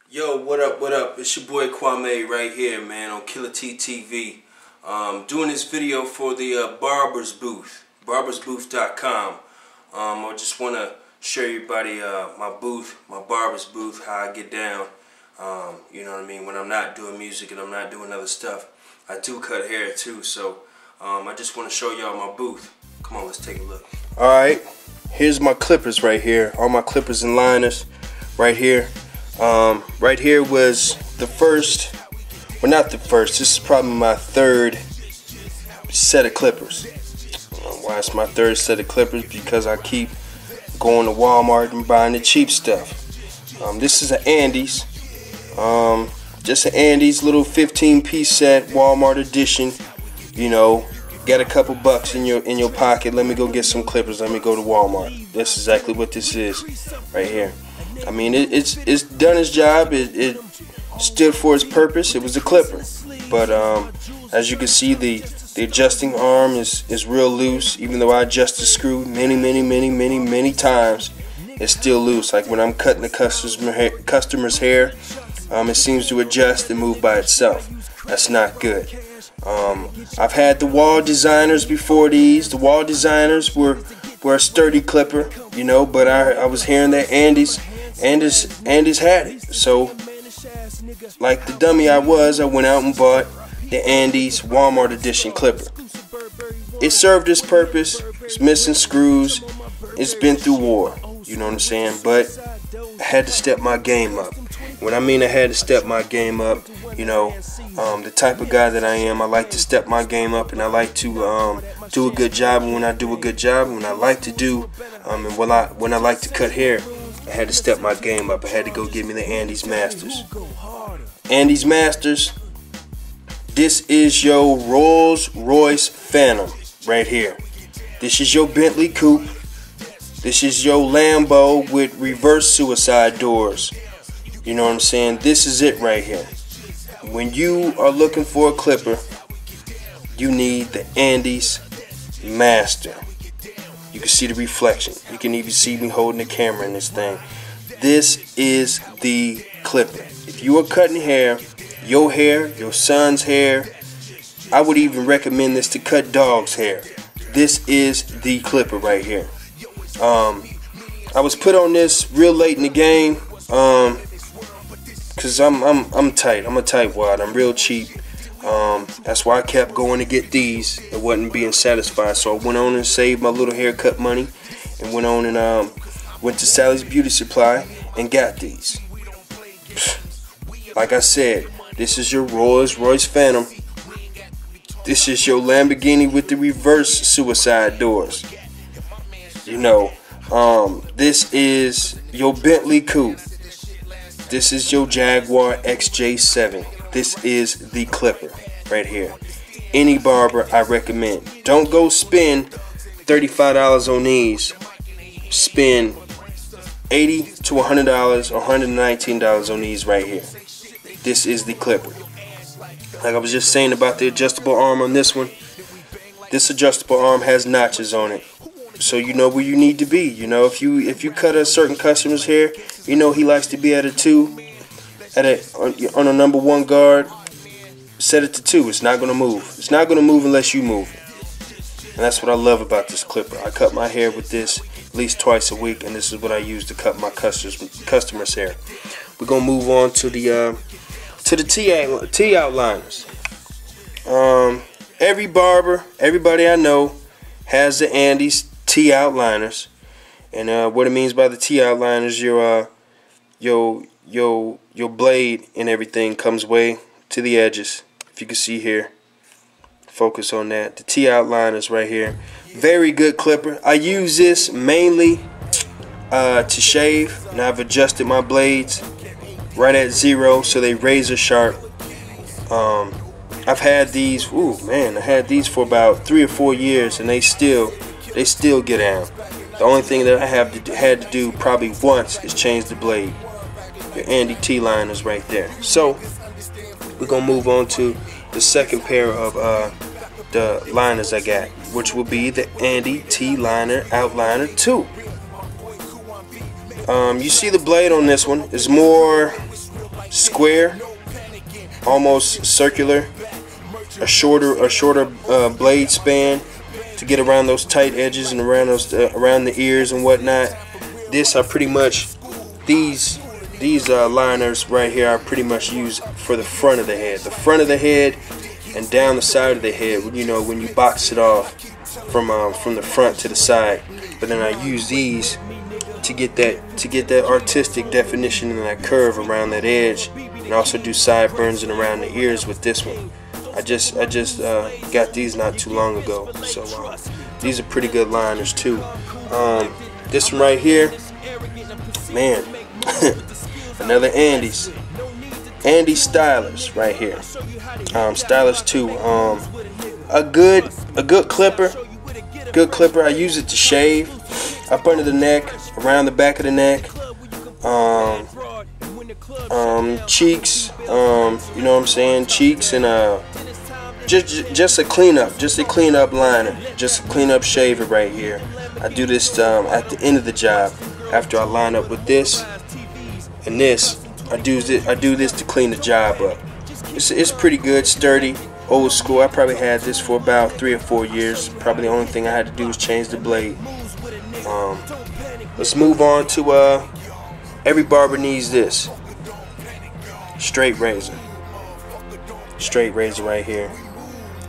Yo, what up, what up? It's your boy Kwame right here, man, on Killer T TV. Doing this video for the Barbers Booth, barbersbooth.com. I just want to show everybody my booth, my Barbers Booth, how I get down. You know what I mean? When I'm not doing music and I'm not doing other stuff. I do cut hair too, so I just want to show y'all my booth. Come on, let's take a look. Alright, here's my clippers right here. All my clippers and liners right here. Right here was the first, well, not the first, this is probably my third set of clippers. Why it's my third set of clippers? Because I keep going to Walmart and buying the cheap stuff. This is an Andes, just an Andes little 15-piece set, Walmart edition. You know, got a couple bucks in your pocket. Let me go get some clippers. Let me go to Walmart. That's exactly what this is right here. I mean, it's done its job. It stood for its purpose. It was a clipper, but as you can see, the adjusting arm is real loose. Even though I adjust the screw many times, it's still loose. Like when I'm cutting the customer's hair, it seems to adjust and move by itself. That's not good. I've had the wall designers before these. The wall designers were a sturdy clipper, you know, but I was hearing that Andes had it. So, like the dummy I went out and bought the Andes Walmart edition clipper. It served its purpose. It's missing screws. It's been through war, you know what I'm saying? But I had to step my game up. When I mean I had to step my game up, you know, the type of guy that I am, I like to step my game up, and I like to do a good job. And when I do a good job, when I like to do, and when I like to cut hair, I had to step my game up. I had to go get me the Andes Masters. Andes Masters. This is your Rolls Royce Phantom right here. This is your Bentley Coupe. This is your Lambo with reverse suicide doors. You know what I'm saying? This is it right here. When you are looking for a clipper, you need the Andes Master. You can see the reflection. You can even see me holding the camera in this thing. This is the clipper. If you are cutting hair, your son's hair, I would even recommend this to cut dog's hair. This is the clipper right here. I was put on this real late in the game, cause I'm tight. I'm a tightwad. I'm real cheap. That's why I kept going to get these. I wasn't being satisfied, so I went on and saved my little haircut money, and went on and went to Sally's Beauty Supply and got these. Like I said, this is your Rolls Royce Phantom. This is your Lamborghini with the reverse suicide doors. You know, this is your Bentley Coupe. This is your Jaguar XJ7. This is the clipper right here. Any barber, I recommend. Don't go spend $35 on these. Spend $80 to $100 or $119 on these right here. This is the clipper. Like I was just saying about the adjustable arm on this one. This adjustable arm has notches on it, so you know where you need to be. You know, if you cut a certain customer's hair, you know he likes to be at a 2, on a number 1 guard. Set it to 2. It's not gonna move. It's not gonna move unless you move it. And that's what I love about this clipper. I cut my hair with this at least twice a week, and this is what I use to cut my customers' hair. We're gonna move on to the T outliners. Every barber, everybody I know, has the Andes T outliners, and what it means by the T outliners, your blade and everything comes way to the edges. If you can see here, focus on that. The T outliners right here, very good clipper. I use this mainly to shave, and I've adjusted my blades right at 0, so they razor sharp. I've had these, I had these for about 3 or 4 years, and they still get down. The only thing that I had to do probably once is change the blade. Your Andes T liners right there. So we're gonna move on to the second pair of the liners I got, which will be the Andes T liner outliner 2. You see the blade on this one is more square, almost circular, a shorter blade span to get around those tight edges and around those around the ears and whatnot. This I pretty much these liners right here I pretty much use for the front of the head, and down the side of the head. You know, when you box it off from the front to the side. But then I use these to get that artistic definition and that curve around that edge, and also do sideburns and around the ears with this one. I just got these not too long ago, so these are pretty good liners too. This one right here, man, another Andy Stylers right here. Stylers 2. A good clipper. Good clipper. I use it to shave up under the neck, around the back of the neck, cheeks. You know what I'm saying? Cheeks, and just a cleanup liner, just a cleanup shaver right here. I do this at the end of the job after I line up with this and this. I do this to clean the job up. It's pretty good, sturdy, old school. I probably had this for about 3 or 4 years. Probably the only thing I had to do was change the blade. Let's move on to every barber needs this. Straight razor right here.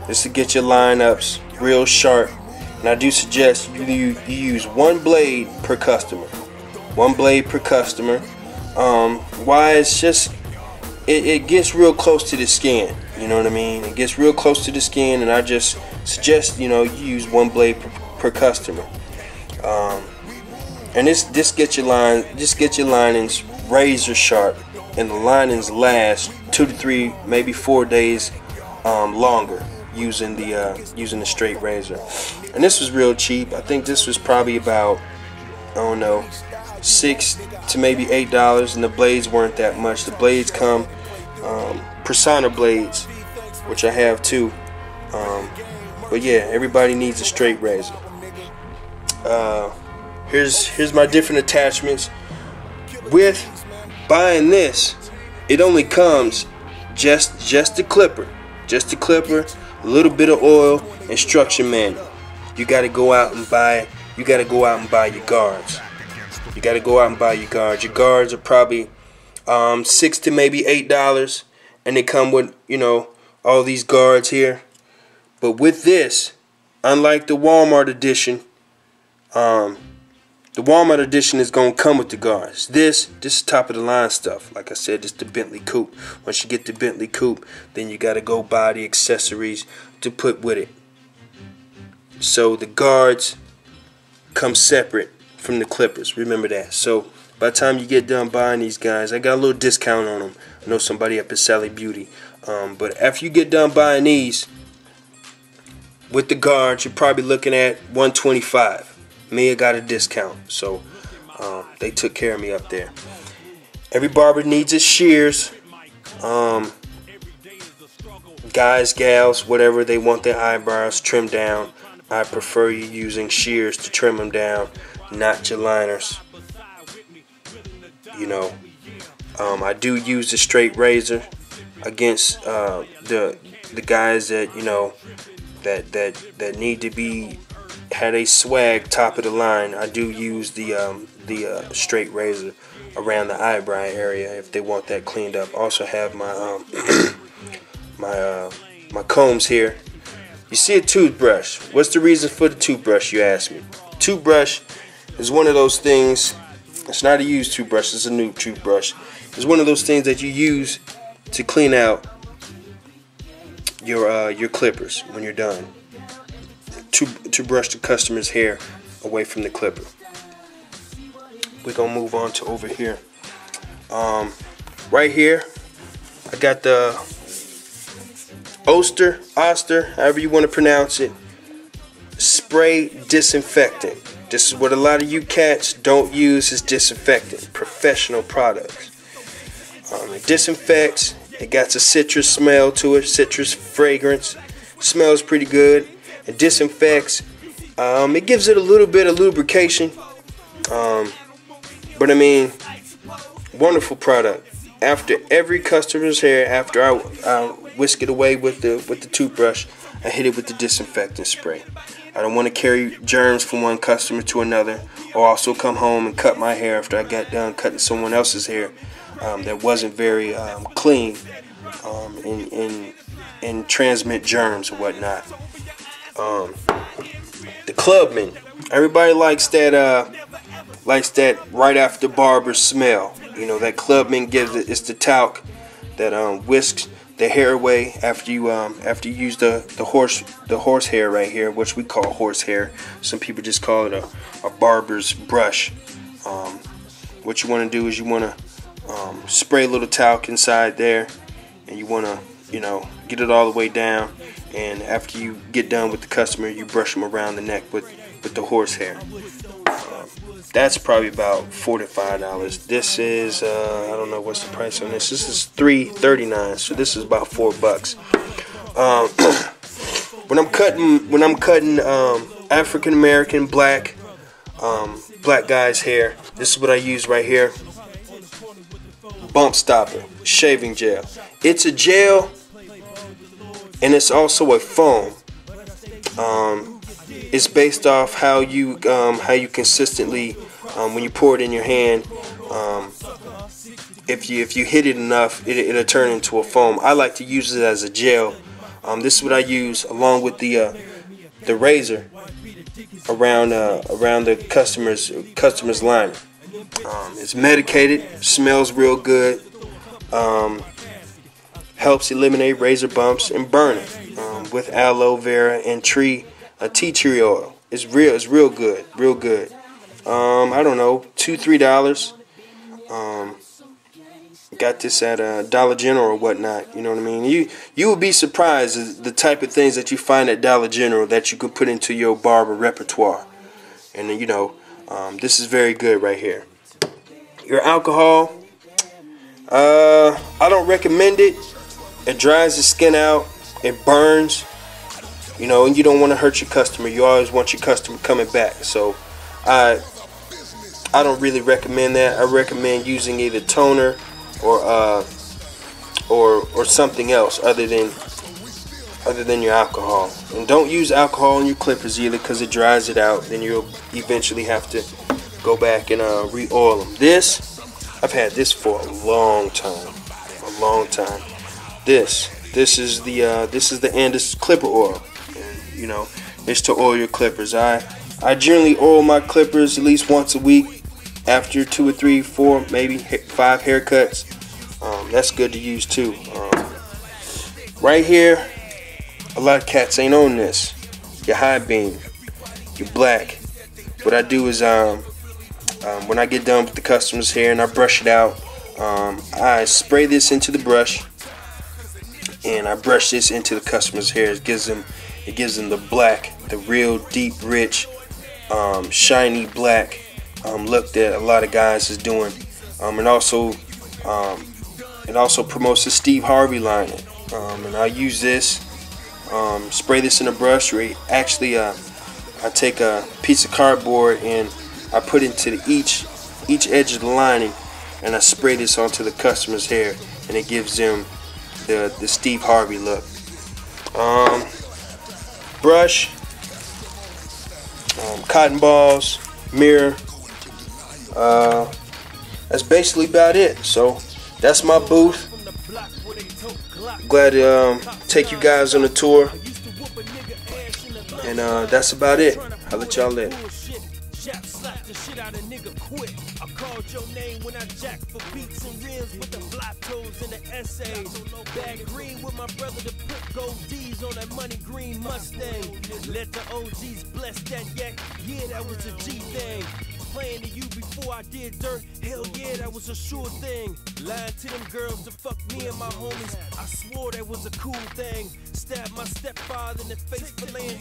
This to get your lineups real sharp, and I do suggest you use one blade per customer. Why? It's just it gets real close to the skin. You know what I mean? It gets real close to the skin, and I just suggest you use one blade per customer. And this get your linings razor sharp, and the linings last 2 to 3, maybe 4 days longer using the straight razor. And this was real cheap. I think this was probably about, I don't know, $6 to maybe $8, and the blades weren't that much. The blades come Persona blades, which I have too. But yeah, everybody needs a straight razor. Here's my different attachments. With buying this, it only comes just the clipper, a little bit of oil, instruction manual. You got to go out and buy your guards. Your guards are probably $6 to maybe $8, and they come with all these guards here. But with this, unlike the Walmart edition, the Walmart edition is gonna come with the guards. This is top of the line stuff. Like I said, this is the Bentley coupe. Once you get the Bentley coupe, then you gotta go buy the accessories to put with it. So the guards come separate from the clippers. Remember that. So by the time you get done buying these guys, I got a little discount on them. I know somebody up at Sally Beauty. But after you get done buying these with the guards, you're probably looking at $125. Me, I got a discount, so they took care of me up there. Every barber needs his shears. Guys, gals, whatever, they want their eyebrows trimmed down. I prefer you using shears to trim them down, not your liners. I do use the straight razor against the guys that that need to be had a swag top of the line. I do use the straight razor around the eyebrow area if they want that cleaned up. Also have my my combs here. You see a toothbrush. What's the reason for the toothbrush, you ask me? Toothbrush is one of those things. It's not a used toothbrush. It's a new toothbrush. It's one of those things that you use to clean out your clippers when you're done. To brush the customer's hair away from the clipper. We're gonna move on to over here. Right here, I got the Oster, however you want to pronounce it, spray disinfectant. This is what a lot of you cats don't use as disinfectant. Professional products. It disinfects. It got a citrus smell to it, citrus fragrance. Smells pretty good. It disinfects. It gives it a little bit of lubrication. But I mean, wonderful product. after every customer's hair, after I whisk it away with the toothbrush, I hit it with the disinfectant spray. I don't want to carry germs from one customer to another, or also come home and cut my hair after I got done cutting someone else's hair that wasn't very clean, and transmit germs or whatnot. The Clubman, everybody likes that right after barber smell. You know, that Clubman gives it. It's the talc that whisks the hair away after you use the horse hair right here, which we call horse hair. Some people just call it a barber's brush. What you want to do is you want to spray a little talc inside there, and you want to, you know, get it all the way down. And after you get done with the customer, you brush them around the neck with the horse hair. That's probably about $4 to $5. This is I don't know what's the price on this. This is $3.39, so this is about $4. When I'm cutting African American black guys' hair, this is what I use right here. Bump stopper, shaving gel. It's a gel, and it's also a foam. It's based off how you consistently, when you pour it in your hand, if you hit it enough, it'll turn into a foam. I like to use it as a gel. This is what I use along with the razor around the customer's lining. It's medicated, smells real good, helps eliminate razor bumps and burning with aloe vera and tea tree oil. It's real good. I don't know, $2-3. Got this at Dollar General or whatnot. You know what I mean? You would be surprised at the type of things that you find at Dollar General that you could put into your barber repertoire. And you know, this is very good right here. Your alcohol, I don't recommend it. It dries the skin out. It burns. You know, and you don't want to hurt your customer. You always want your customer coming back. So I don't really recommend that. I recommend using either toner or something else other than your alcohol. And don't use alcohol on your clippers either, because it dries it out. Then you'll eventually have to go back and re-oil them. This, I've had this for a long time. This is the Andis clipper oil. You know, it's to oil your clippers. I generally oil my clippers at least once a week after 2 or 3, 4, maybe 5 haircuts. That's good to use too. Right here, a lot of cats ain't on this. Your high beam, your black. What I do is when I get done with the customer's hair and I brush it out, I spray this into the brush and I brush this into the customer's hair. It gives them the black, the real deep, rich, shiny black look that a lot of guys is doing. It also promotes the Steve Harvey lining. And I use this, spray this in a brush. Actually, I take a piece of cardboard and I put into each edge of the lining, and I spray this onto the customer's hair, and it gives them the Steve Harvey look. Brush, cotton balls, mirror. That's basically about it. So that's my booth. Glad to take you guys on a tour, and that's about it. I'll let y'all live. Slap the shit out of nigga quick. I called your name when I jacked for beats and rims with the block toes and the essays. Bag green with my brother to put gold D's on that money green Mustang. Let the OGs bless that yak. Yeah, that was a G thing. Playing to you before I did dirt. Hell yeah, that was a sure thing. Lying to them girls to fuck me and my homies. I swore that was a cool thing. Stabbed my stepfather in the face for laying